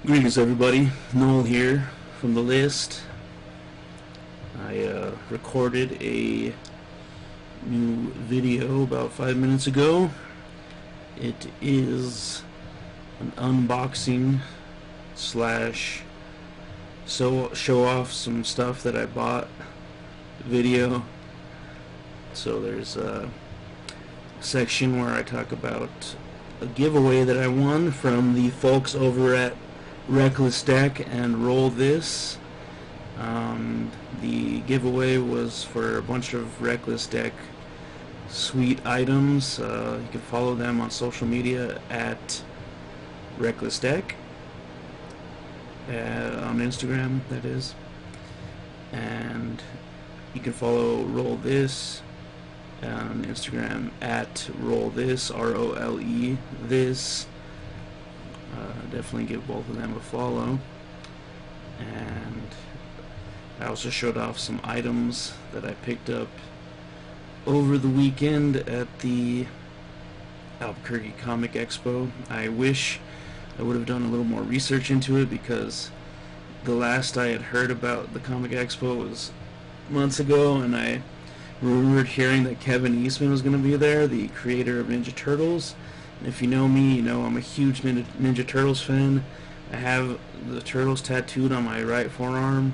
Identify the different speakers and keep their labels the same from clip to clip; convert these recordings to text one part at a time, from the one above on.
Speaker 1: Greetings everybody, Noel here from the list. I recorded a new video about 5 minutes ago. It is an unboxing slash show off some stuff that I bought video. So there's a section where I talk about a giveaway that I won from the folks over at Reckless Deck and Roll This. The giveaway was for a bunch of Reckless Deck sweet items. You can follow them on social media at Reckless Deck on Instagram, that is, and you can follow Roll This on Instagram at Roll This, ROLE this. Definitely give both of them a follow. And I also showed off some items that I picked up over the weekend at the Albuquerque Comic Expo. I wish I would have done a little more research into it, because the last I had heard about the Comic Expo was months ago, and I remembered hearing that Kevin Eastman was going to be there, the creator of Ninja Turtles. And if you know me, you know I'm a huge Ninja Turtles fan. I have the Turtles tattooed on my right forearm.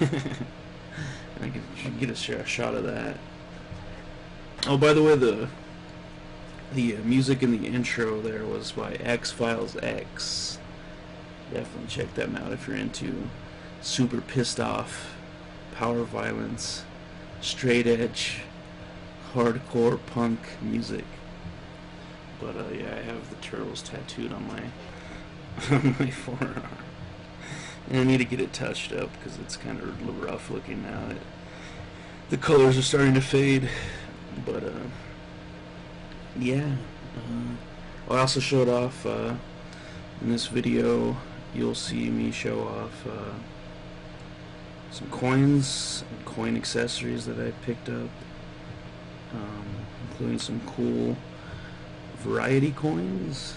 Speaker 1: I can get a shot of that. Oh, by the way, the music in the intro there was by X-Files X. Definitely check them out if you're into super pissed off, power violence, straight edge, hardcore punk music. But yeah, I have the Turtles tattooed on my forearm, and I need to get it touched up because it's kind of rough looking now. The colors are starting to fade. But yeah, I also showed off in this video. You'll see me show off some coins and coin accessories that I picked up, including some cool variety coins,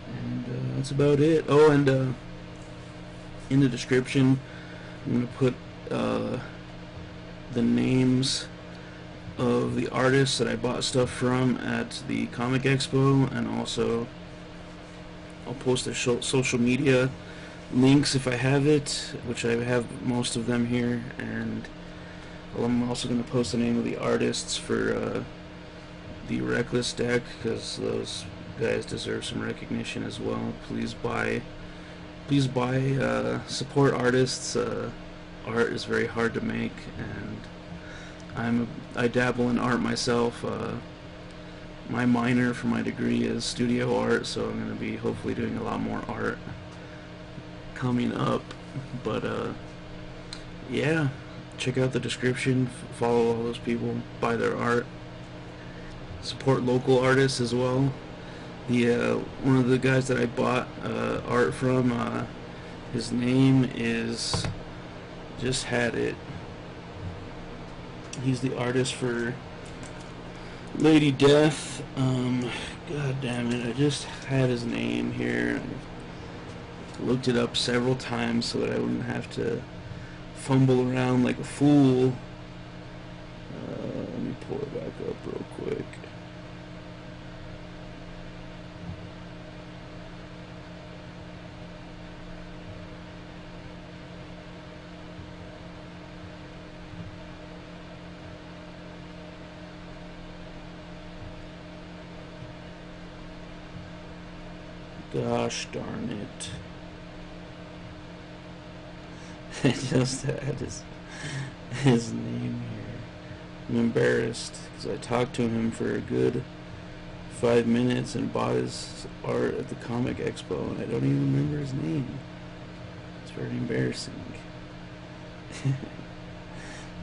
Speaker 1: and that's about it. Oh, and in the description I'm going to put the names of the artists that I bought stuff from at the Comic Expo, and also I'll post their social media links if I have it, which I have most of them here, and I'm also going to post the name of the artists for the Reckless Deck, because those guys deserve some recognition as well. Please buy, support artists. Art is very hard to make, and I dabble in art myself. My minor for my degree is studio art, so I'm going to be hopefully doing a lot more art coming up. But yeah, check out the description, follow all those people, buy their art, support local artists as well. The one of the guys that I bought art from, his name is, just had it, he's the artist for Lady Death. God damn it, I just had his name here. I looked it up several times so that I wouldn't have to fumble around like a fool. Let me pull it back up real quick. Gosh darn it. I just had his name here. I'm embarrassed because I talked to him for a good 5 minutes and bought his art at the Comic Expo, and I don't even remember his name. It's very embarrassing.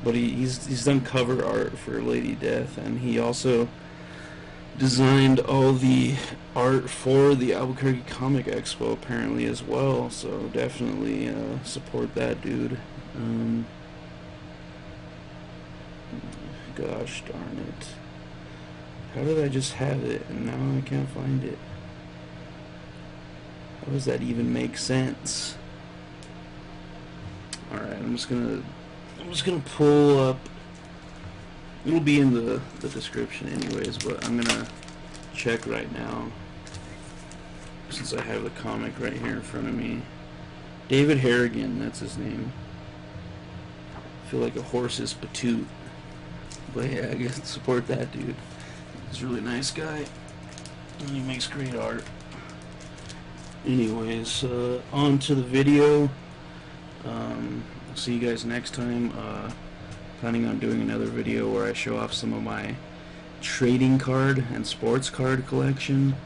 Speaker 1: But he's done cover art for Lady Death, and he also designed all the art for the Albuquerque Comic Expo apparently as well, so definitely support that dude. Gosh darn it, how did I just have it and now I can't find it? How does that even make sense? Alright, I'm just gonna pull up. It'll be in the description anyways, but I'm gonna check right now since I have the comic right here in front of me. David Harrigan, that's his name. I feel like a horse's patoot. But yeah, I guess support that dude. He's a really nice guy. And he makes great art. Anyways, on to the video. I'll see you guys next time. Planning on doing another video where I show off some of my trading card and sports card collection.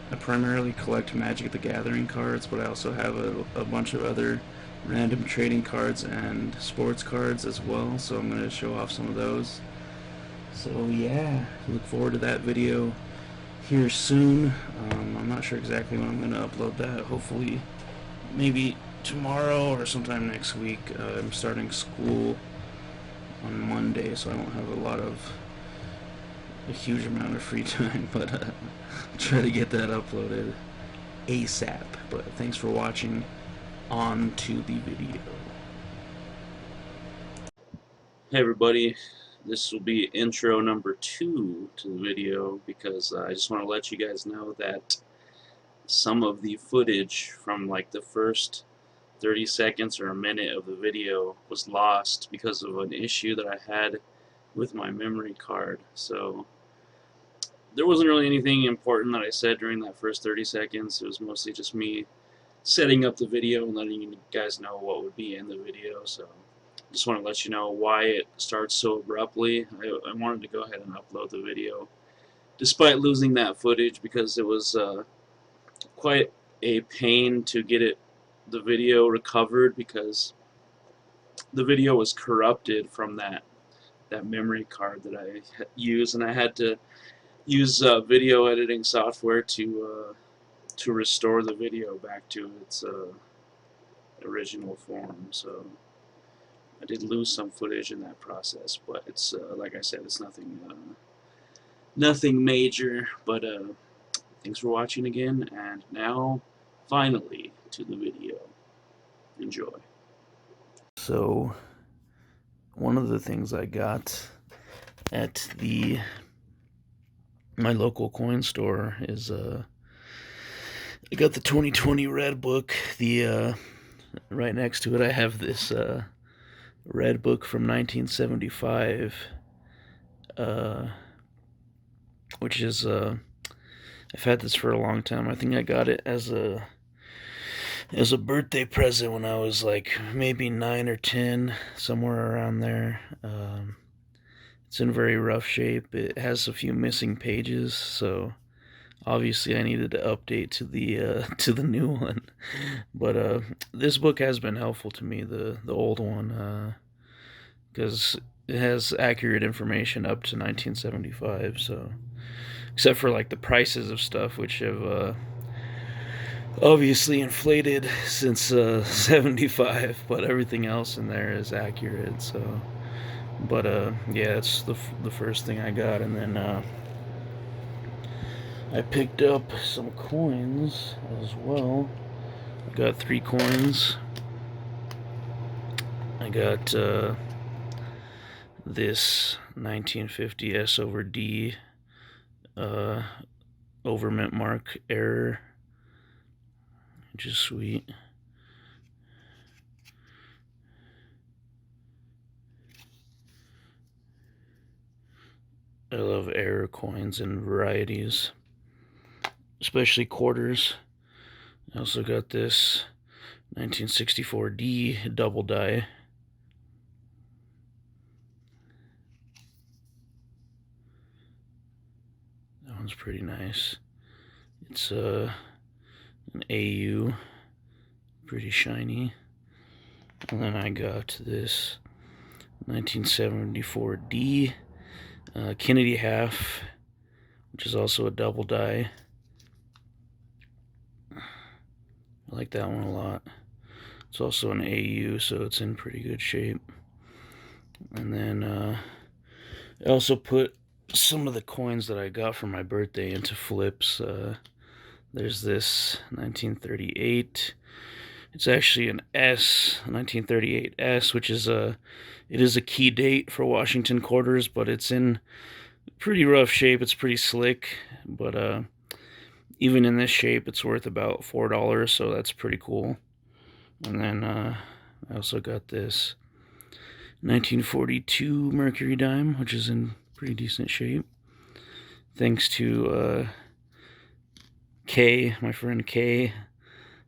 Speaker 1: I primarily collect Magic the Gathering cards, but I also have a bunch of other random trading cards and sports cards as well, so I'm going to show off some of those. So yeah, look forward to that video here soon. I'm not sure exactly when I'm going to upload that. Hopefully maybe tomorrow or sometime next week. I'm starting school on Monday, so I won't have a huge amount of free time, but I'll try to get that uploaded ASAP. But thanks for watching. On to the video. Hey everybody, this will be intro number 2 to the video because I just want to let you guys know that some of the footage from like the first 30 seconds or a minute of the video was lost because of an issue that I had with my memory card. So there wasn't really anything important that I said during that first 30 seconds. It was mostly just me setting up the video and letting you guys know what would be in the video. So just want to let you know why it starts so abruptly. I wanted to go ahead and upload the video despite losing that footage because it was quite a pain to get the video recovered because the video was corrupted from that memory card that I use, and I had to use video editing software to restore the video back to its original form. So I did lose some footage in that process, but it's like I said, it's nothing major. But thanks for watching again, and now finally to the video. Enjoy. So one of the things I got at my local coin store is I got the 2020 Red Book. The right next to it I have this Red Book from 1975, which is I've had this for a long time. I think I got it as a birthday present when I was like maybe 9 or 10, somewhere around there. It's in very rough shape. It has a few missing pages, so obviously I needed to update to the new one. But this book has been helpful to me, the old one, because it has accurate information up to 1975. So except for like the prices of stuff, which have obviously inflated since 75, but everything else in there is accurate. So but yeah, it's the first thing I got. And then I picked up some coins as well. I got 3 coins. I got this 1950 S over D overmint mark error, which is sweet. I love error coins in varieties, especially quarters. I also got this 1964D double die. That one's pretty nice. It's an AU, pretty shiny. And then I got this 1974D Kennedy half, which is also a double die. I like that one a lot. It's also an AU, so it's in pretty good shape. And then I also put some of the coins that I got for my birthday into flips. There's this 1938. It's actually an S, 1938 S, which is it is a key date for Washington quarters, but it's in pretty rough shape. It's pretty slick, but even in this shape, it's worth about $4, so that's pretty cool. And then I also got this 1942 Mercury dime, which is in pretty decent shape. Thanks to Kay, my friend Kay,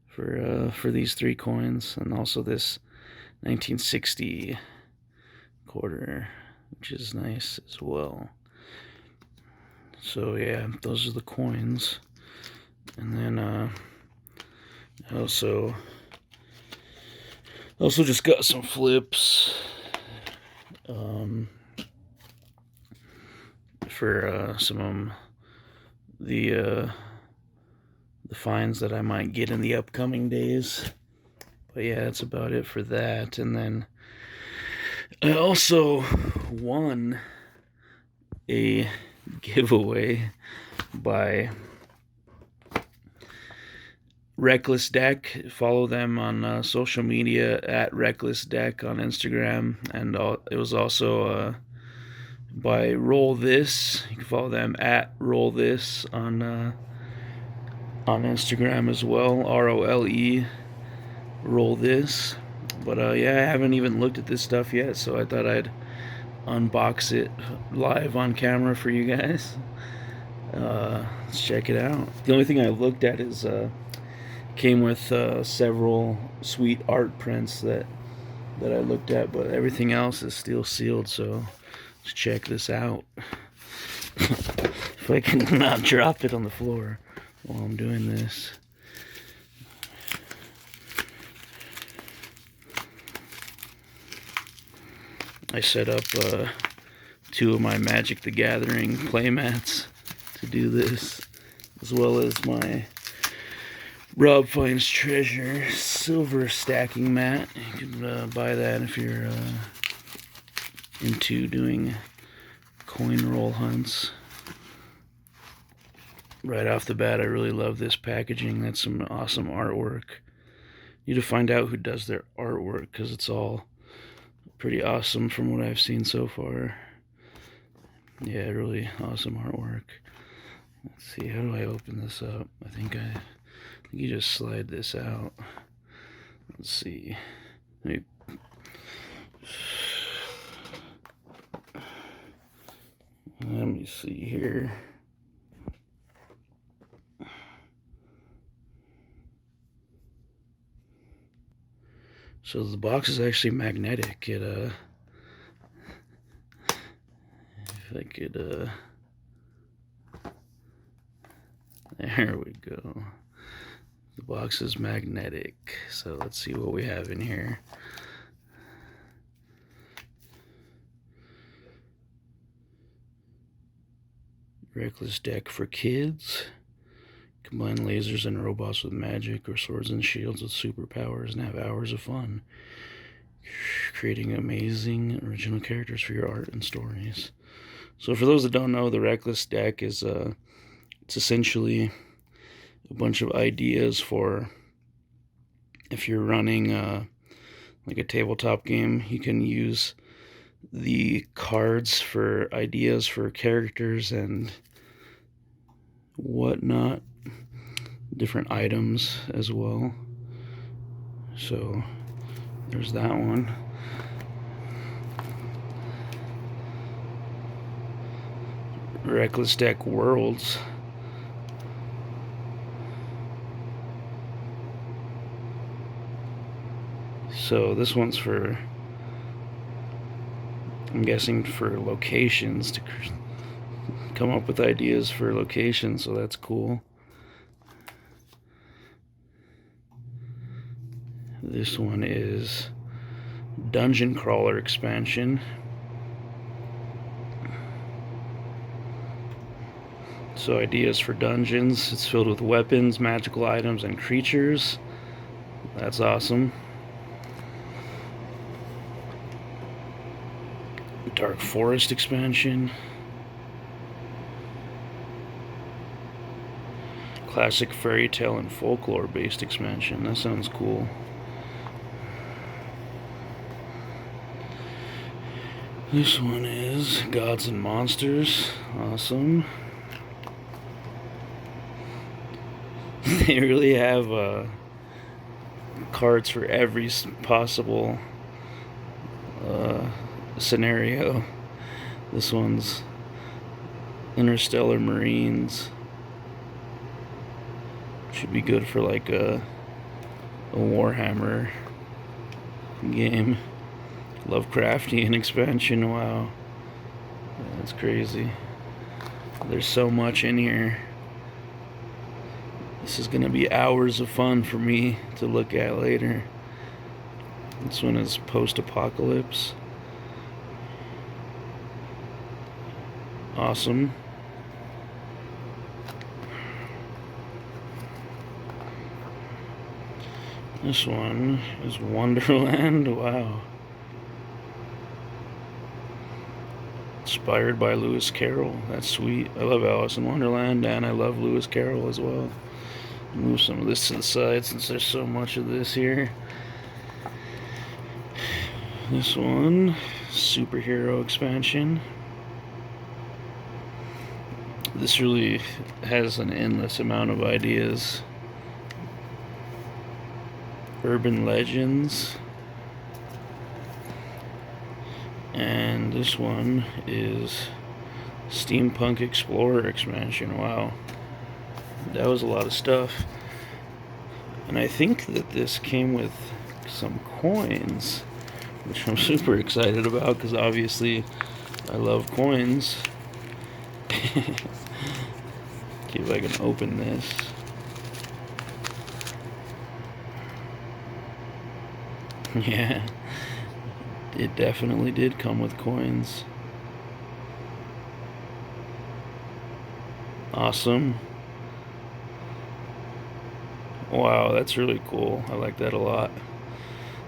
Speaker 1: for these 3 coins, and also this 1960 quarter, which is nice as well. So yeah, those are the coins. And then I also just got some flips for some of the finds that I might get in the upcoming days. But yeah, that's about it for that. And then I also won a giveaway by Reckless Deck. Follow them on social media at Reckless Deck on Instagram, and it was also by Roll This. You can follow them at Roll This on Instagram as well. ROLE Roll This. But yeah, I haven't even looked at this stuff yet, so I thought I'd unbox it live on camera for you guys. Let's check it out. The only thing I looked at is came with several sweet art prints that I looked at, but everything else is still sealed, so let's check this out. If I can not drop it on the floor while I'm doing this. I set up 2 of my Magic the Gathering playmats to do this, as well as my Rob Finds Treasure silver stacking mat. You can buy that if you're into doing coin roll hunts. Right off the bat, I really love this packaging. That's some awesome artwork. You need to find out who does their artwork, because it's all pretty awesome from what I've seen so far. Yeah, really awesome artwork. Let's see, how do I open this up? I think you just slide this out. Let's see. Let me see here. So the box is actually magnetic. It if I could there we go. The box is magnetic. So let's see what we have in here. Reckless Deck for kids. Combine lasers and robots with magic, or swords and shields with superpowers, and have hours of fun creating amazing original characters for your art and stories. So for those that don't know, the Reckless Deck is it's essentially a bunch of ideas for if you're running like a tabletop game. You can use the cards for ideas for characters and whatnot, different items as well. So there's that one. Reckless Deck Worlds. So this one's for, I'm guessing, for locations, to come up with ideas for locations, so that's cool. This one is Dungeon Crawler expansion. So ideas for dungeons. It's filled with weapons, magical items, and creatures. That's awesome. Dark Forest expansion. Classic fairy tale and folklore based expansion. That sounds cool. This one is Gods and Monsters. Awesome. They really have cards for every possible scenario. This one's Interstellar Marines. Should be good for like a Warhammer game. Lovecraftian expansion. Wow, that's crazy. There's so much in here. This is gonna be hours of fun for me to look at later. This one is post-apocalypse. Awesome. This one is Wonderland. Wow. Inspired by Lewis Carroll. That's sweet. I love Alice in Wonderland, and I love Lewis Carroll as well. Move some of this to the side since there's so much of this here. This one, superhero expansion. This really has an endless amount of ideas. Urban Legends. And this one is Steampunk Explorer expansion. Wow. That was a lot of stuff. And I think that this came with some coins, which I'm super excited about because obviously I love coins. See if I can open this. Yeah, it definitely did come with coins. Awesome. Wow, that's really cool. I like that a lot.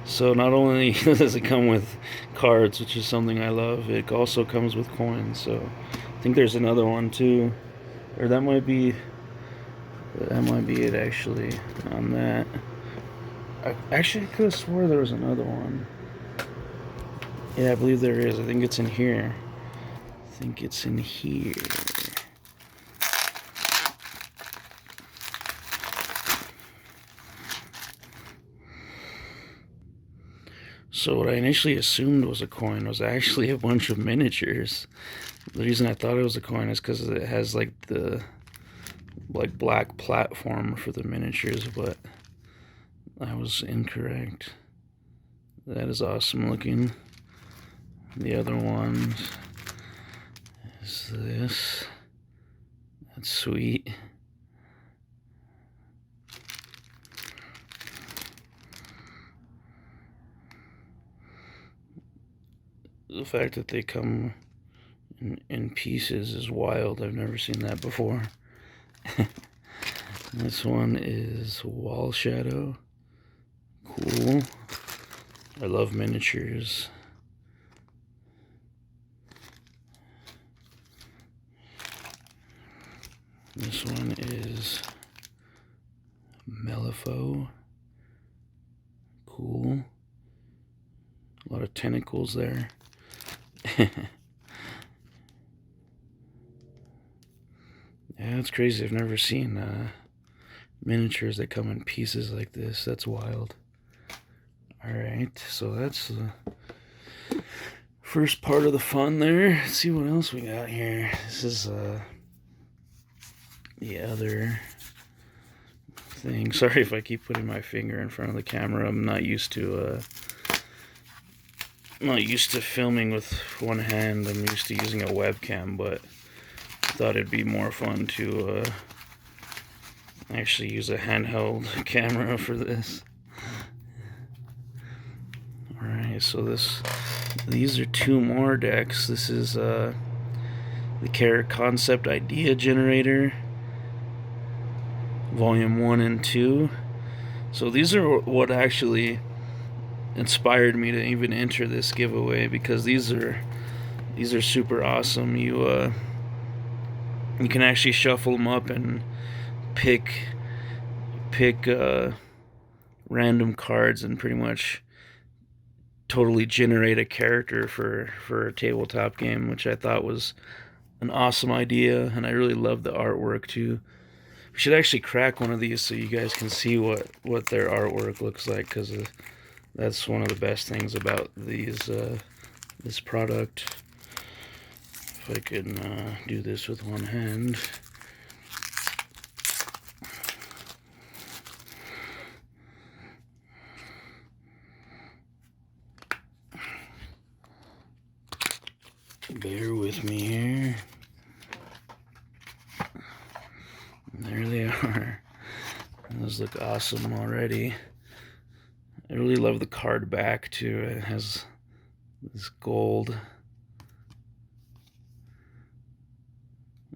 Speaker 1: So not only does it come with cards, which is something I love, it also comes with coins. So I think there's another one too, or that might be it actually on that. I could have swore there was another one. Yeah, I believe there is. I think it's in here. So what I initially assumed was a coin was actually a bunch of miniatures. The reason I thought it was a coin is because it has like the black platform for the miniatures, but I was incorrect. That is awesome looking. The other one is this. That's sweet. The fact that they come in pieces is wild. I've never seen that before. This one is Wall Shadow. Cool. I love miniatures. This one is Melifo. Cool. A lot of tentacles there. Yeah, it's crazy. I've never seen miniatures that come in pieces like this. That's wild. Alright, so that's the first part of the fun there. Let's see what else we got here. This is the other thing. Sorry if I keep putting my finger in front of the camera. I'm not used to filming with one hand. I'm used to using a webcam, but I thought it'd be more fun to actually use a handheld camera for this. Alright, so these are two more decks. This is the Care Concept Idea Generator, Volume 1 and 2. So these are what actually inspired me to even enter this giveaway, because these are super awesome. You can actually shuffle them up and pick random cards and pretty much totally generate a character for a tabletop game, which I thought was an awesome idea, and I really love the artwork too. We should actually crack one of these so you guys can see what their artwork looks like, because that's one of the best things about these this product. If I can do this with one hand. Bear with me here. There they are. Those look awesome already. I really love the card back too. It has this gold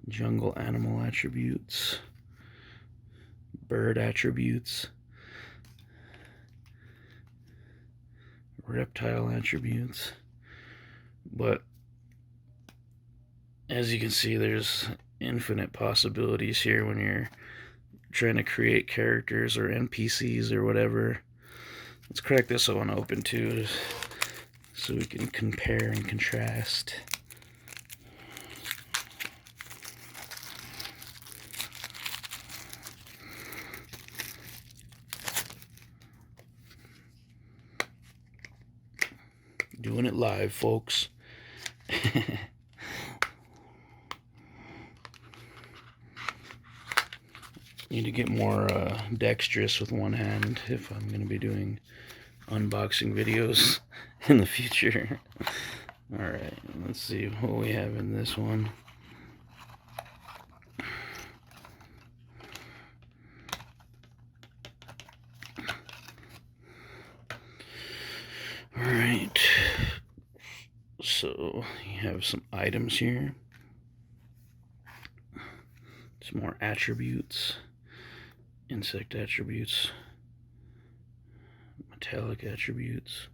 Speaker 1: jungle animal attributes, bird attributes, reptile attributes. But as you can see, there's infinite possibilities here when you're trying to create characters or NPCs or whatever. Let's crack this one open too, so we can compare and contrast. Doing it live, folks. Need to get more dexterous with one hand if I'm going to be doing unboxing videos in the future. Alright, let's see what we have in this one. Alright, so you have some items here, some more attributes, insect attributes, metallic attributes,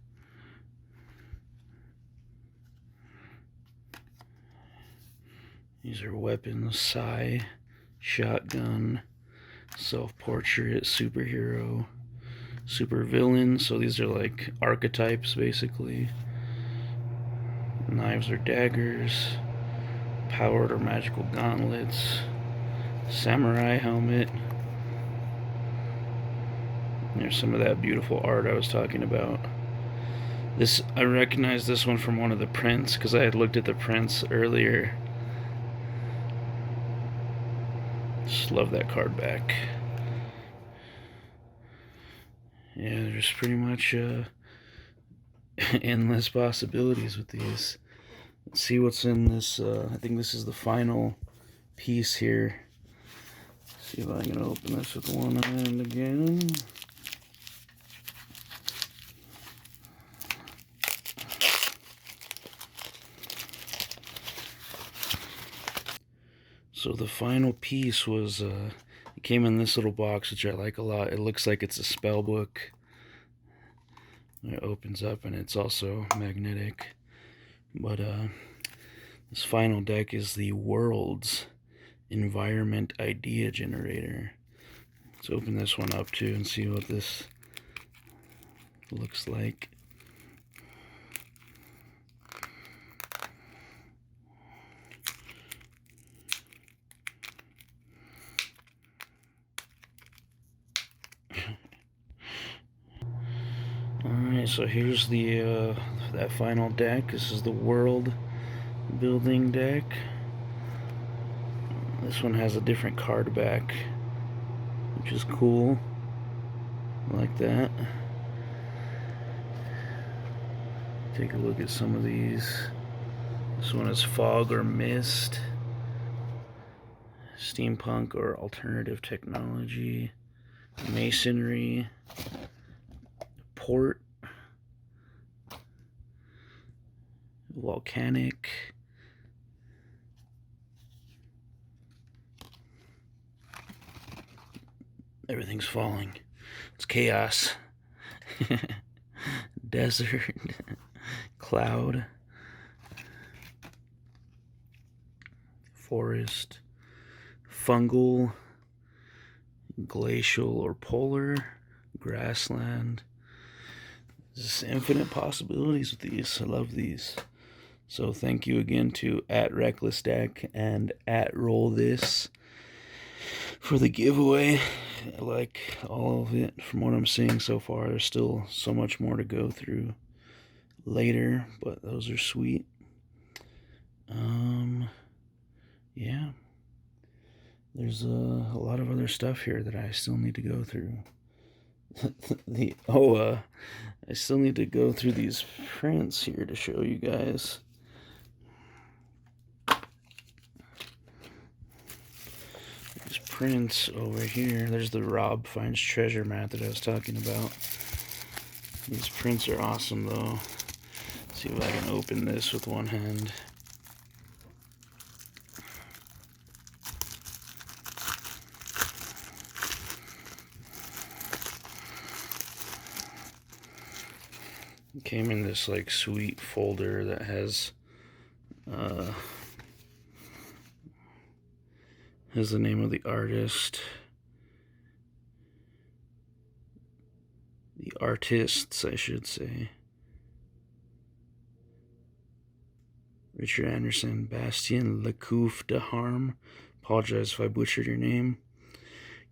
Speaker 1: these are weapons: sai, shotgun, self-portrait, superhero, supervillain. So these are like archetypes basically. Knives or daggers, powered or magical gauntlets, samurai helmet. There's some of that beautiful art I was talking about. This, I recognize this one from one of the prints because I had looked at the prints earlier. Just love that card back. Yeah, there's pretty much endless possibilities with these. Let's see what's in this. I think this is the final piece here. See if I can open this with one hand again. So the final piece was, it came in this little box, which I like a lot. It looks like it's a spell book. It opens up and it's also magnetic. But this final deck is the World's Environment Idea Generator. Let's open this one up too and see what this looks like. Alright, so here's the that final deck. This is the world building deck. This one has a different card back, which is cool. I like that. Take a look at some of these. This one is fog or mist, steampunk or alternative technology, masonry, port, volcanic, everything's falling. It's chaos. Desert, cloud, forest, fungal, glacial or polar, grassland. There's infinite possibilities with these. I love these. So thank you again to @RecklessDeck and @RollThis for the giveaway. I like all of it from what I'm seeing so far. There's still so much more to go through later, but those are sweet. Yeah. There's a lot of other stuff here that I still need to go through. I still need to go through these prints here to show you guys. These prints over here. There's the Rob Finds Treasure mat that I was talking about. These prints are awesome though. Let's see if I can open this with one hand. It came in this like sweet folder that has the name of the artist, the artists I should say. Richard Anderson, Bastien Lecouffe-Deharme, apologize if I butchered your name,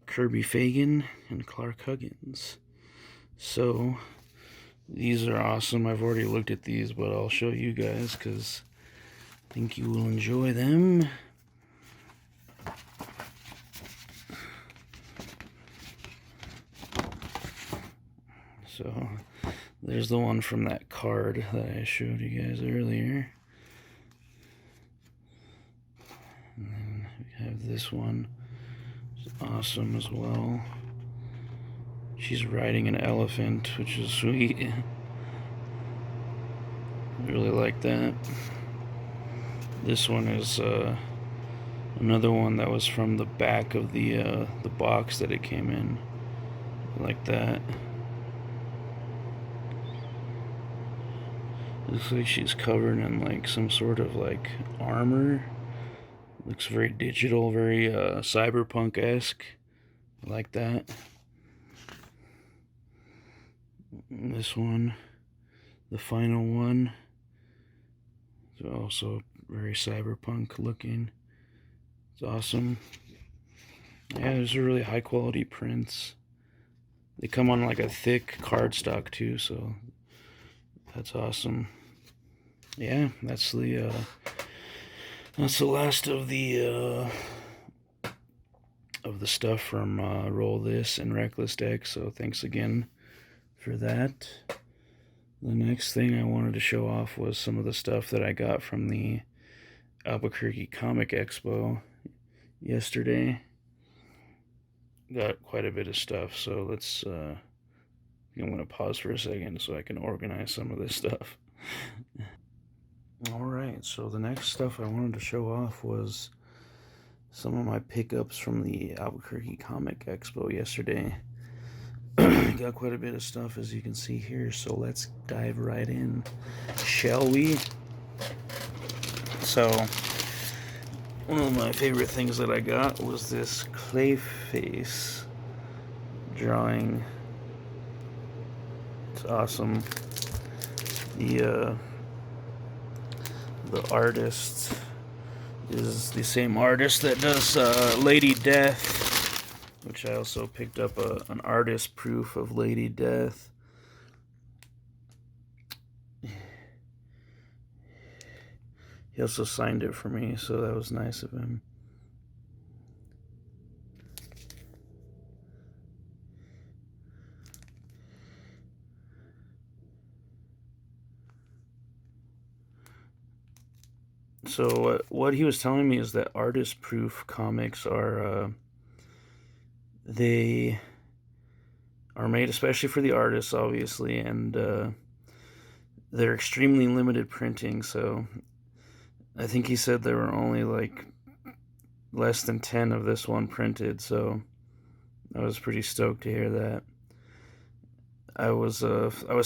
Speaker 1: Kirbi Fagan, and Clark Huggins. So these are awesome. I've already looked at these, but I'll show you guys because I think you will enjoy them. So there's the one from that card that I showed you guys earlier. And then we have this one. It's awesome as well. She's riding an elephant, which is sweet. I really like that. This one is another one that was from the back of the box that it came in. Like that. Looks like she's covered in like some sort of like armor. Looks very digital, very cyberpunk-esque. I like that. This one, the final one, is also very cyberpunk looking. It's awesome. Yeah, those are really high quality prints. They come on like a thick cardstock too, so that's awesome. Yeah, that's the last of the stuff from Roll This and Reckless Deck. So thanks again for that. The next thing I wanted to show off was some of the stuff that I got from the Albuquerque Comic Expo yesterday. Got quite a bit of stuff, so let's I'm going to pause for a second so I can organize some of this stuff. Alright, so the next stuff I wanted to show off was some of my pickups from the Albuquerque Comic Expo yesterday. Got quite a bit of stuff as you can see here, so let's dive right in, shall we? So, one of my favorite things that I got was this Clayface drawing. It's awesome. The artist is the same artist that does Lady Death, which I also picked up an artist proof of Lady Death. He also signed it for me, so that was nice of him. So what he was telling me is that artist proof comics are they are made especially for the artists, obviously, and they're extremely limited printing. So I think he said there were only like less than 10 of this one printed, so I was pretty stoked to hear that. I was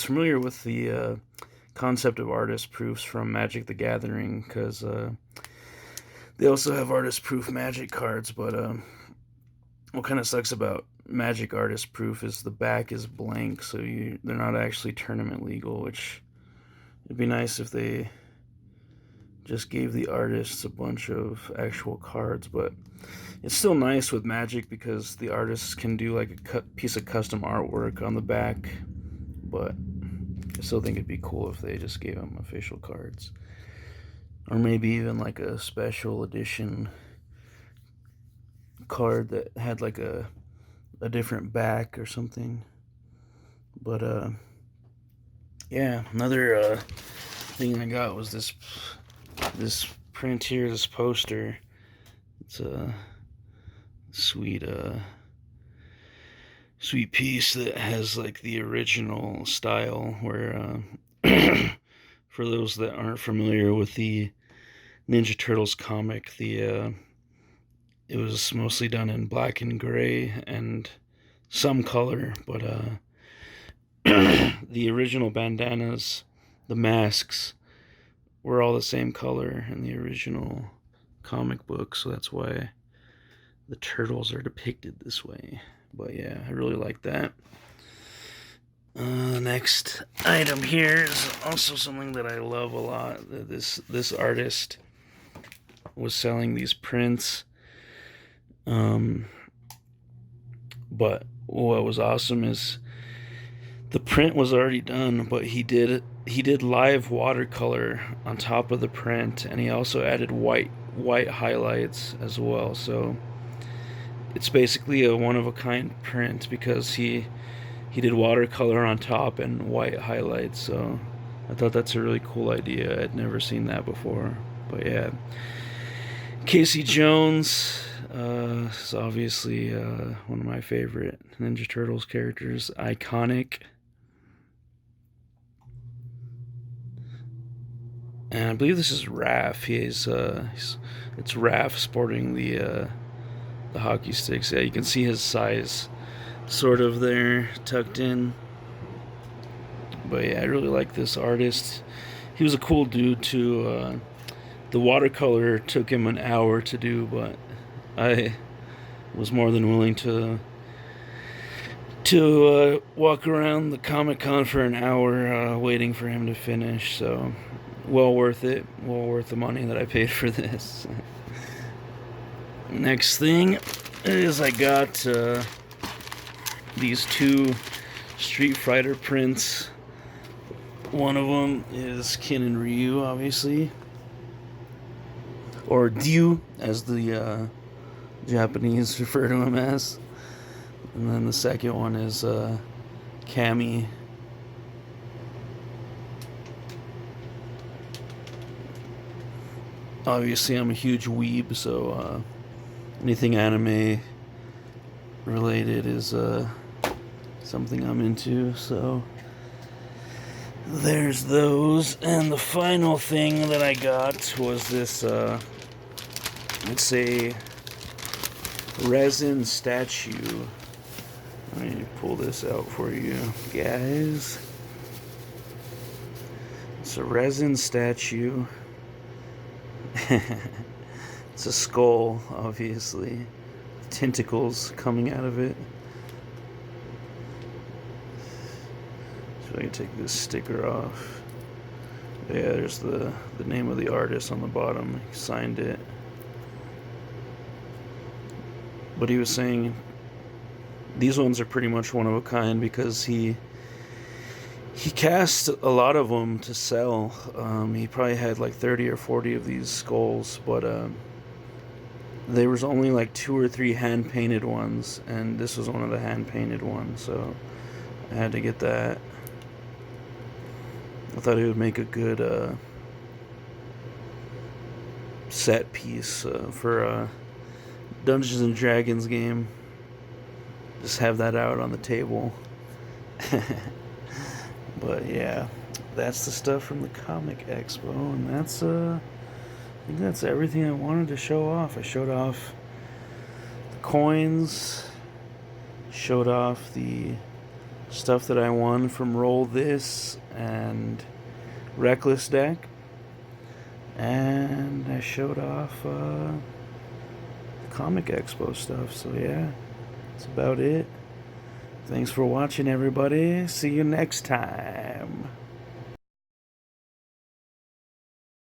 Speaker 1: familiar with the concept of artist proofs from Magic the Gathering, because they also have artist proof Magic cards, but what kind of sucks about Magic Artist Proof is the back is blank, so they're not actually tournament legal, which it'd be nice if they just gave the artists a bunch of actual cards, but it's still nice with Magic because the artists can do like a piece of custom artwork on the back, but I still think it'd be cool if they just gave them official cards. Or maybe even like a special edition card that had like a different back or something. But yeah, another thing I got was this print here, this poster. It's a sweet piece that has like the original style where for those that aren't familiar with the Ninja Turtles comic, it was mostly done in black and gray and some color, but the original bandanas, the masks, were all the same color in the original comic book, so that's why the turtles are depicted this way. But yeah, I really like that. Next item here is also something that I love a lot. This artist was selling these prints. But what was awesome is the print was already done, but he did live watercolor on top of the print, and he also added white highlights as well. So it's basically a one-of-a-kind print because he did watercolor on top and white highlights. So I thought that's a really cool idea. I'd never seen that before. But yeah, Casey Jones is obviously one of my favorite Ninja Turtles characters. Iconic. And I believe this is Raph. It's Raph sporting the hockey sticks. Yeah, you can see his size sort of there tucked in. But yeah, I really like this artist. He was a cool dude too. The watercolor took him an hour to do, but I was more than willing to walk around the Comic-Con for an hour waiting for him to finish. So well worth it. Well worth the money that I paid for this. Next thing is I got these two Street Fighter prints. One of them is Ken and Ryu, obviously, or Ryu as the Japanese refer to him as. And then the second one is Cammy. Obviously, I'm a huge weeb, so anything anime related is something I'm into. So there's those. And the final thing that I got was this, it's a resin statue. Let me pull this out for you guys. It's a resin statue. It's a skull, obviously. Tentacles coming out of it. So I can take this sticker off. Yeah, there's the name of the artist on the bottom. He signed it. But he was saying these ones are pretty much one of a kind because he cast a lot of them to sell. He probably had like 30 or 40 of these skulls, but there was only like 2 or 3 hand-painted ones, and this was one of the hand-painted ones, so I had to get that. I thought it would make a good set piece for a Dungeons and Dragons game. Just have that out on the table. But yeah, that's the stuff from the Comic Expo, and that's I think that's everything I wanted to show off. I showed off the coins, showed off the stuff that I won from Roll This and Reckless Deck, and I showed off the Comic Expo stuff. So yeah, That's about it. Thanks for watching, everybody. See you next time.